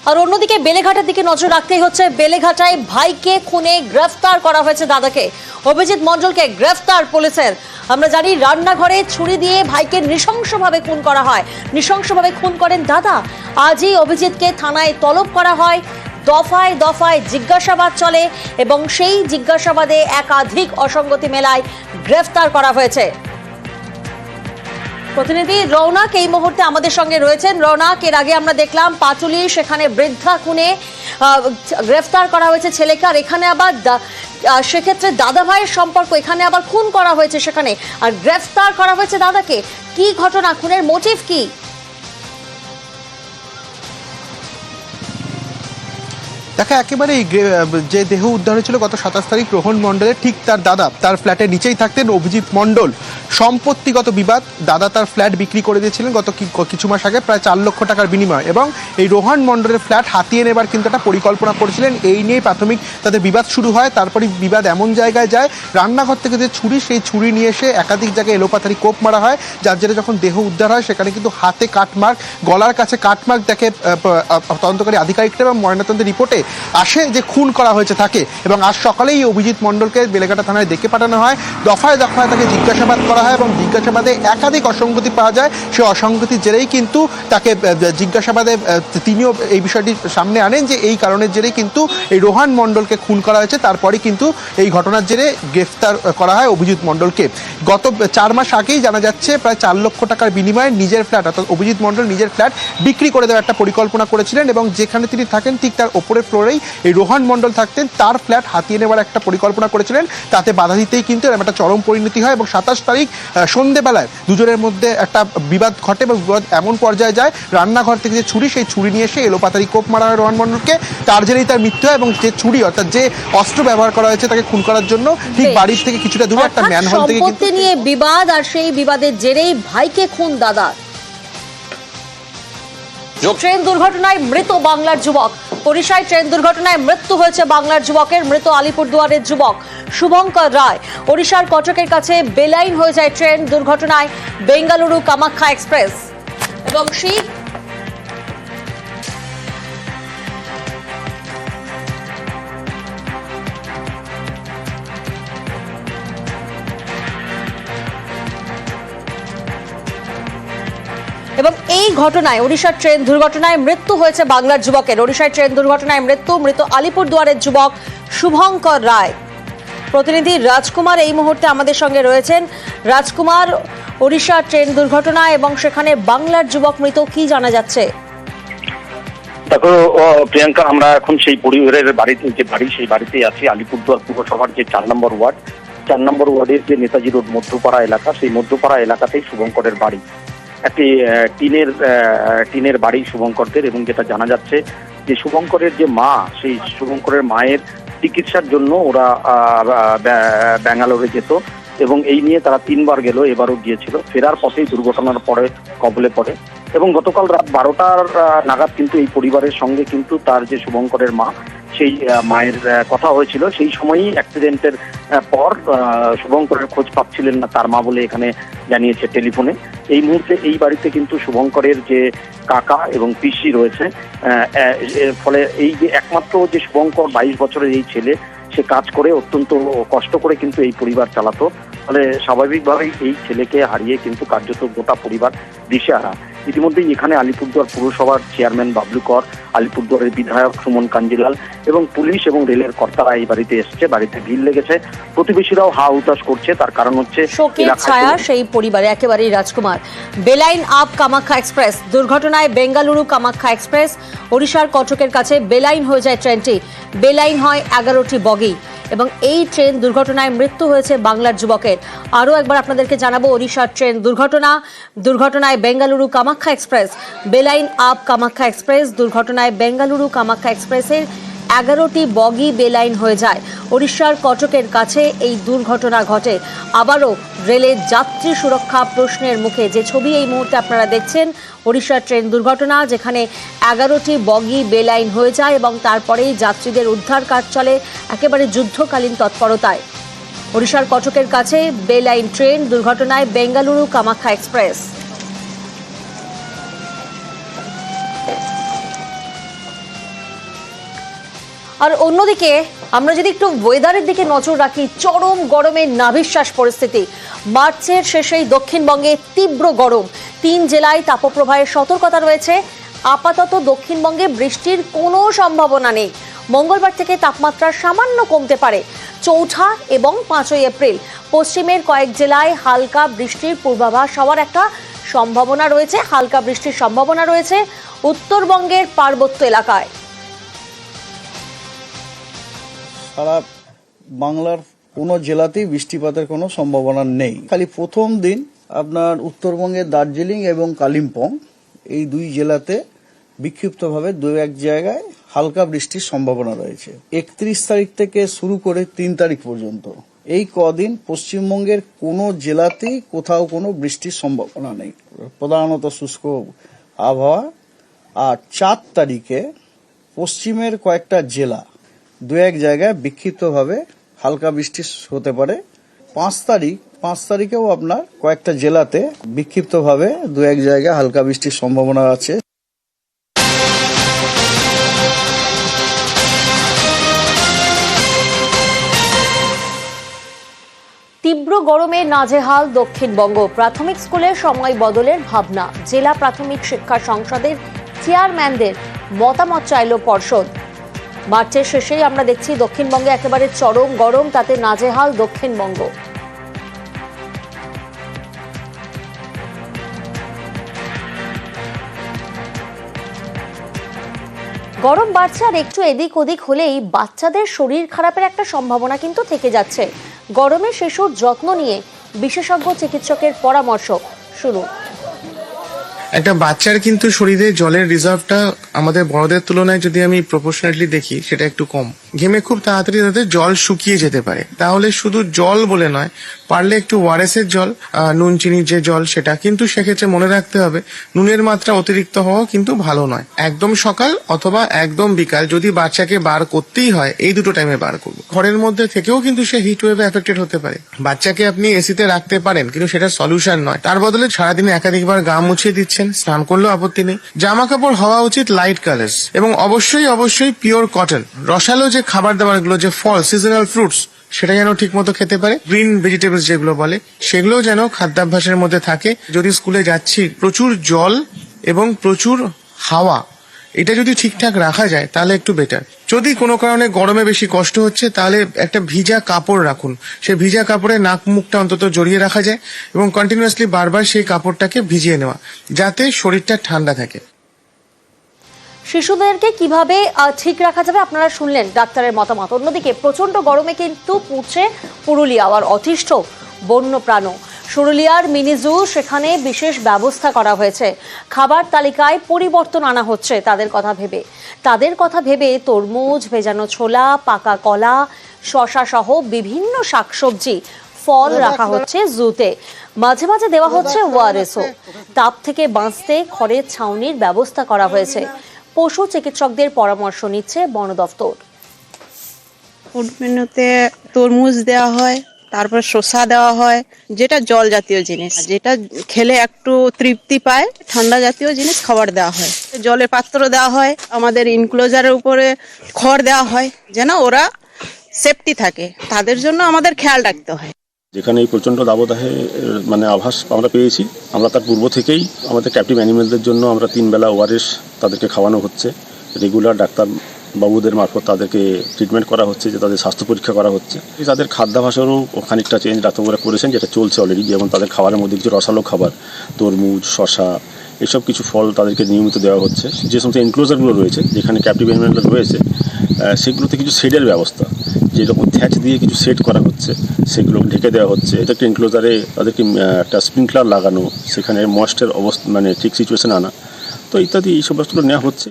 আর অন্যদিকে বেলেঘাটার দিকে নজর রাখতেই হচ্ছে। বেলেঘাটায় ভাইকে খুনে গ্রেফতার করা হয়েছে দাদাকে। অভিজিৎ মণ্ডলকে গ্রেফতার পুলিশের। আমরা জানি রান্নাঘরে ছুরি দিয়ে ভাইকে নৃশংসভাবে খুন করা হয়। নৃশংসভাবে খুন করেন দাদা। আজই অভিজিৎকে থানায় তলব করা হয়। দফায় দফায় জিজ্ঞাসাবাদ চলে এবং সেই জিজ্ঞাসাবাদে একাধিক অসঙ্গতি মেলায় গ্রেফতার করা হয়েছে। প্রতিনিধি রৌনক এই মুহূর্তে আমাদের সঙ্গে রয়েছেন। রৌনক, এর আগে আমরা দেখলাম পাটুলি, সেখানে বৃদ্ধা খুনে গ্রেফতার করা হয়েছে ছেলেকে, আর এখানে আবার সেক্ষেত্রে দাদা ভাইয়ের সম্পর্ক, এখানে আবার খুন করা হয়েছে সেখানে, আর গ্রেফতার করা হয়েছে দাদাকে। কি ঘটনা, খুনের মোটিভ কি? দেখা একেবারে যে দেহ উদ্ধার হয়েছিল গত 27 তারিখ রোহন মণ্ডলের, ঠিক তার দাদা তার ফ্ল্যাটের নিচেই থাকতেন অভিজিৎ মণ্ডল। সম্পত্তিগত বিবাদ, দাদা তার ফ্ল্যাট বিক্রি করে দিয়েছিলেন গত কিছু মাস আগে প্রায় 4 লক্ষ টাকার বিনিময়ে, এবং এই রোহন মণ্ডলের ফ্ল্যাট হাতিয়ে নেবার কিন্তু একটা পরিকল্পনা করেছিলেন। এই নিয়ে প্রাথমিক তাদের বিবাদ শুরু হয়। তারপরে বিবাদ এমন জায়গায় যায়, রান্নাঘর থেকে যে ছুরি, সেই ছুরি নিয়ে এসে একাধিক জায়গায় এলোপাথারি কোপ মারা হয়, যার জেরে যখন দেহ উদ্ধার হয় সেখানে কিন্তু হাতে কাটমার্ক, গলার কাছে কাটমার্ক দেখে তদন্তকারী আধিকারিকরা এবং ময়নাতদন্তের রিপোর্টে আসে যে খুন করা হয়েছে তাকে। এবং আজ সকালেই অভিজিৎ মণ্ডলকে বেলেঘাটা থানায় ডেকে পাঠানো হয়। দফায় দফায় তাকে জিজ্ঞাসাবাদ করা হয় এবং জিজ্ঞাসাবাদে একাধিক অসঙ্গতি পাওয়া যায়। সেই অসঙ্গতির জেরেই কিন্তু তাকে জিজ্ঞাসাবাদে তিনিও এই বিষয়টি সামনে আনেন যে এই কারণের জেরেই কিন্তু এই রোহন মণ্ডলকে খুন করা হয়েছে। তারপরে কিন্তু এই ঘটনার জেরে গ্রেফতার করা হয় অভিজিৎ মণ্ডলকে। গত 4 মাস আগেই জানা যাচ্ছে প্রায় 4 লক্ষ টাকার বিনিময়ে নিজের ফ্ল্যাট, অর্থাৎ অভিজিৎ মণ্ডল নিজের ফ্ল্যাট বিক্রি করে দেওয়ার একটা পরিকল্পনা করেছিলেন, এবং যেখানে তিনি থাকেন ঠিক তার ওপরের ফ্লোরেই এই রোহন মণ্ডল থাকতেন, তার ফ্ল্যাট হাতিয়ে নেওয়ার একটা পরিকল্পনা করেছিলেন। তাতে বাধা দিতেই কিন্তু একটা চরম পরিণতি হয় এবং 27 তারিখ সন্ধ্যেবেলায় দুজনের মধ্যে একটা বিবাদ ঘটে এবং বিবাদ এমন পর্যায়ে যায়, রান্নাঘর থেকে যে ছুরি, সেই ছুরি নিয়ে এসে এলোপাতারি কোপ মারা হয় রোহন মণ্ডলকে। তার জেরেই তার মৃত্যু হয় এবং যে ছুরি, অর্থাৎ যে অস্ত্র ব্যবহার করা হয়েছে তাকে খুন করার জন্য, ঠিক বাড়ির থেকে কিছুটা দূরে একটা ম্যানহোল থেকে সম্পত্তি নিয়ে বিবাদ, আর সেই বিবাদের জেরেই ভাইকে খুন দাদা। ট্রেন দুর্ঘটনায় মৃত বাংলার যুবক। ওড়িশায় ট্রেন দুর্ঘটনায় মৃত্যু হয়েছে বাংলার যুবকের। মৃত আলিপুরদুয়ারের যুবক শুভঙ্কর রায়। ওড়িশার কটকের কাছে বেলাইন হয়ে যায় ট্রেন দুর্ঘটনায় বেঙ্গালুরু কামাখ্যা এক্সপ্রেস, এবং সেই ঘটনায় ওড়িশার ট্রেন দুর্ঘটনায় মৃত্যু হয়েছে বাংলার যুবকের। ওড়িশায় ট্রেন দুর্ঘটনায় মৃত আলিপুরদুয়ারের যুবক শুভঙ্কর রায়। প্রতিনিধি রাজকুমার এই মুহূর্তে আমাদের সঙ্গে রয়েছেন। রাজকুমার, ওড়িশার ট্রেন দুর্ঘটনা এবং সেখানে বাংলার যুবক মৃত, কি জানা যাচ্ছে? দেখো প্রিয়াঙ্কা, আমরা এখন সেই পরিবারের বাড়িতে, যে বাড়ি, সেই বাড়িতেই আছি। আলিপুরদুয়ার পুরসভার যে 4 নম্বর ওয়ার্ড, 4 নম্বর ওয়ার্ডের যে নেতাজি রোড মধ্যপাড়া এলাকা, সেই মধ্যপাড়া এলাকাতেই শুভঙ্করের বাড়ি। একটি টিনের বাড়ি শুভঙ্করদের, এবং যেটা জানা যাচ্ছে যে শুভঙ্করের যে মা, সেই শুভঙ্করের মায়ের চিকিৎসার জন্য ওরা ব্যাঙ্গালোরে যেত, এবং এই নিয়ে তারা 3 বার গেল, এবারও গিয়েছিল। ফেরার পথেই দুর্ঘটনার পরে কবলে পড়ে, এবং গতকাল রাত 12টার নাগাদ কিন্তু এই পরিবারের সঙ্গে কিন্তু তার যে শুভঙ্করের মা, সেই মায়ের কথা হয়েছিল। সেই সময়ই অ্যাক্সিডেন্টের পর শুভঙ্করের খোঁজ পাচ্ছিলেন না তার মা বলে এখানে জানিয়েছে টেলিফোনে। এই মুহূর্তে এই বাড়িতে কিন্তু শুভঙ্করের যে কাকা এবং পিসি রয়েছে, এর ফলে এই যে একমাত্র যে শুভঙ্কর 22 বছরের এই ছেলে, সে কাজ করে অত্যন্ত কষ্ট করে কিন্তু এই পরিবার চালাতো। ফলে স্বাভাবিকভাবেই এই ছেলেকে হারিয়ে কিন্তু কার্যত গোটা পরিবার দিশেহারা। ইতিমধ্যেই এখানে আলিপুরদুয়ার পুরসভার চেয়ারম্যান বাবলু কর, আলিপুরদুয়ারের বিধায়ক সুমন কাঞ্জিলাল এবং পুলিশ এবং রেলের কর্তারা এই বাড়িতে এসছে। বাড়িতে ভিড় লেগেছে, প্রতিবেশীরাও হা হুতাশ করছে। তার কারণ হচ্ছে শোকের ছায়া সেই পরিবারে একেবারেই। রাজকুমার, বেলাইন আপ কামাখ্যা এক্সপ্রেস দুর্ঘটনায় বেঙ্গালুরু কামাখ্যা এক্সপ্রেস, ওড়িশার কটকের কাছে বেলাইন হয়ে যায় ট্রেনটি। বেলাইন হয় 11টি বগি, এবং এই ট্রেন দুর্ঘটনায় মৃত্যু হয়েছে বাংলার যুবকের। আরও একবার আপনাদেরকে জানাবো, ওড়িশার ট্রেন দুর্ঘটনায় বেঙ্গালুরু কামাখ্যা এক্সপ্রেস, বেলাইন আপ কামাখ্যা এক্সপ্রেস দুর্ঘটনায় বেঙ্গালুরু কামাখ্যা এক্সপ্রেসের 11টি বগি বেলাইন হয়ে যায়। ওড়িশার কটকের কাছে এই দুর্ঘটনা ঘটে। আবারও রেলের যাত্রী সুরক্ষা প্রশ্নের মুখে। যে ছবি এই মুহূর্তে আপনারা দেখছেন, ওড়িশার ট্রেন দুর্ঘটনা, যেখানে 11টি বগি বেলাইন হয়ে যায় এবং তারপরেই যাত্রীদের উদ্ধার কাজ চলে একেবারে যুদ্ধকালীন তৎপরতায়। ওড়িশার কটকের কাছে বেলাইন ট্রেন দুর্ঘটনায় বেঙ্গালুরু কামাখ্যা এক্সপ্রেস। আর অন্যদিকে আমরা যদি একটু ওয়েদারের দিকে নজর রাখি, চরম গরমের নাভিশ্বাস পরিস্থিতি। মার্চের শেষেই দক্ষিণবঙ্গে তীব্র গরম, 3 জেলায় তাপপ্রবাহের সতর্কতা রয়েছে। আপাতত দক্ষিণবঙ্গে বৃষ্টির কোনো সম্ভাবনা নেই। মঙ্গলবার থেকে তাপমাত্রা সামান্য কমতে পারে। 4 এবং 5 এপ্রিল পশ্চিমের কয়েক জেলায় হালকা বৃষ্টির পূর্বাভাস হওয়ার একটা সম্ভাবনা রয়েছে। হালকা বৃষ্টির সম্ভাবনা রয়েছে উত্তরবঙ্গের পার্বত্য এলাকায়। সারা বাংলার কোনো জেলাতেই বৃষ্টিপাতের কোনো সম্ভাবনা নেই। খালি প্রথম দিন আপনার উত্তরবঙ্গের দার্জিলিং এবং কালিম্পং এই 2 জেলাতে বিক্ষিপ্তভাবে 2-1 জায়গায় হালকা বৃষ্টির সম্ভাবনা রয়েছে। 31 তারিখ থেকে শুরু করে 3 তারিখ পর্যন্ত এই কদিন পশ্চিমবঙ্গের কোনো জেলাতেই কোথাও কোনো বৃষ্টির সম্ভাবনা নেই, প্রধানত শুষ্ক আবহাওয়া। আর 4 তারিখে পশ্চিমের কয়েকটা জেলা 2-1 জায়গায় বিক্ষিপ্তভাবে হালকা বৃষ্টি হতে পারে। 5 তারিখেও আপনার কয়েকটা জেলাতে বিক্ষিপ্তভাবে 2-1 জায়গায় হালকা বৃষ্টির সম্ভাবনা আছে। তীব্র গরমে নাজেহাল দক্ষিণবঙ্গ। প্রাথমিক স্কুলের সময় বদলের ভাবনা। জেলা প্রাথমিক শিক্ষা সংসদের চেয়ারম্যানদের মতামত চাইল পর্ষদ। মার্চের শেষেই আমরা দেখছি দক্ষিণবঙ্গে একেবারে চরম গরম, তাতে নাজেহাল দক্ষিণবঙ্গ। গরম বাড়ছে আর একটু এদিক ওদিক হলেই বাচ্চাদের শরীর খারাপের একটা সম্ভাবনা কিন্তু থেকে যাচ্ছে। গরমে শিশুর যত্ন নিয়ে বিশেষজ্ঞ চিকিৎসকের পরামর্শ। শুনুন। একটা বাচ্চার কিন্তু শরীরে জলের রিজার্ভটা আমাদের বড়দের তুলনায় যদি আমি প্রপোর্শনালি দেখি সেটা একটু কম। ঘেমে খুব তাড়াতাড়ি তাদের জল শুকিয়ে যেতে পারে। তাহলে শুধু জল বলে নয়, পারলে একটু ওআরএস এর জল, নুন চিনির যে জল সেটা, কিন্তু সেক্ষেত্রে মনে রাখতে হবে নুনের মাত্রা অতিরিক্ত হওয়া কিন্তু ভালো নয়। একদম সকাল অথবা একদম বিকাল যদি বাচ্চাকে বার করতেই হয়, এই দুটো টাইমে বার করবো। ঘরের মধ্যে থেকেও কিন্তু সে হিট ওয়েভে এফেক্টেড হতে পারে। বাচ্চাকে আপনি এসিতে রাখতে পারেন, কিন্তু সেটা সলিউশন নয়। তার বদলে সারাদিনে একাধিকবার গা মুছিয়ে দিচ্ছেন, স্নান করলেও আপত্তি নেই। জামা কাপড় হওয়া উচিত লাইট কালার্স এবং অবশ্যই পিওর কটন। রসালো যে খাবার দাবার গুলো, যে ফল সিজনাল ফ্রুটস, সেটা যেন ঠিক মতো খেতে পারে। গ্রিন ভেজিটেবলস যেগুলো বলে, সেগুলো যেন খাদ্যাভ্যাসের মধ্যে থাকে। যদি স্কুলে যাচ্ছি, প্রচুর জল এবং প্রচুর হাওয়া, এটা যদি ঠিকঠাক রাখা যায় তাহলে একটু বেটার। যদি কোনো কারণে গরমে বেশি কষ্ট হচ্ছে, তাহলে একটা ভিজা কাপড় রাখুন। সেই ভিজা কাপড়ে নাক মুখটা অন্তত জড়িয়ে রাখা যায় এবং কন্টিনিউয়াসলি বারবার সেই কাপড়টাকে ভিজিয়ে নেওয়া, যাতে শরীরটা ঠান্ডা থাকে। শিশুদেরকে কিভাবে ঠিক রাখা যাবে আপনারা শুনলেন ডাক্তারের মতামত। অন্যদিকে প্রচন্ড গরমে কিন্তু পুড়ছে পুরুলিয়া আর অতিষ্ঠ বন্যপ্রাণ। পুরুলিয়ার মিনি জু, সেখানে বিশেষ ব্যবস্থা করা হয়েছে। খাবার তালিকায় পরিবর্তন আনা হচ্ছে তাদের কথা ভেবে তরমুজ, ভেজানো ছোলা, পাকা কলা, শশা সহ বিভিন্ন শাকসবজি, ফল রাখা হচ্ছে জুতে। মাঝে মাঝে দেওয়া হচ্ছে ওআরএসও। তাপ থেকে বাঁচতে খড়ের ছাউনির ব্যবস্থা করা হয়েছে। পশু চিকিৎসকদের পরামর্শ নিচ্ছে বন দফতর। ফুড মেনুতে তরমুজ দেওয়া হয়, তারপর শসা দেওয়া হয়, যেটা জল জাতীয় জিনিস, যেটা খেলে একটু তৃপ্তি পায়, ঠান্ডা জাতীয় জিনিস খাবার দেওয়া হয়। জলের পাত্র দেওয়া হয়, আমাদের ইনক্লোজারের উপরে খড় দেওয়া হয়, যেন ওরা সেফটি থাকে। তাদের জন্য আমাদের খেয়াল রাখতে হয়। যেখানে এই প্রচণ্ড দাবদাহে আভাস আমরা পেয়েছি, আমরা তার পূর্ব থেকেই আমাদের ক্যাপটিভ অ্যানিমেলদের জন্য আমরা 3 বেলা ওআরএস তাদেরকে খাওয়ানো হচ্ছে। রেগুলার ডাক্তার বাবুদের মারফত তাদেরকে ট্রিটমেন্ট করা হচ্ছে, যে তাদের স্বাস্থ্য পরীক্ষা করা হচ্ছে। তাদের খাদ্যাভ্যাসেরও খানিকটা চেঞ্জ ডাক্তারবাবুরা করেছেন, যেটা চলছে অলরেডি। যেমন তাদের খাবারের মধ্যে কিছু রসালো খাবার, তরমুজ, শশা, এসব কিছু ফল তাদেরকে নিয়মিত দেওয়া হচ্ছে। যে সমস্ত এনক্লোজারগুলো রয়েছে, যেখানে ক্যাপটিভ অ্যানিমেলরা রয়েছে, সেগুলোতে কিছু শেডের ব্যবস্থা, যেরকম থ্যাচ দিয়ে কিছু সেট করা হচ্ছে, সেগুলো ঢেকে দেওয়া হচ্ছে। এটা একটা এনক্লোজারে তাদেরকে একটা স্প্রিংকলার লাগানো, সেখানে ময়েস্টের অবস্থা ঠিক সিচুয়েশন আনা, তো ইত্যাদি এইসব বস্তুগুলো নেওয়া হচ্ছে।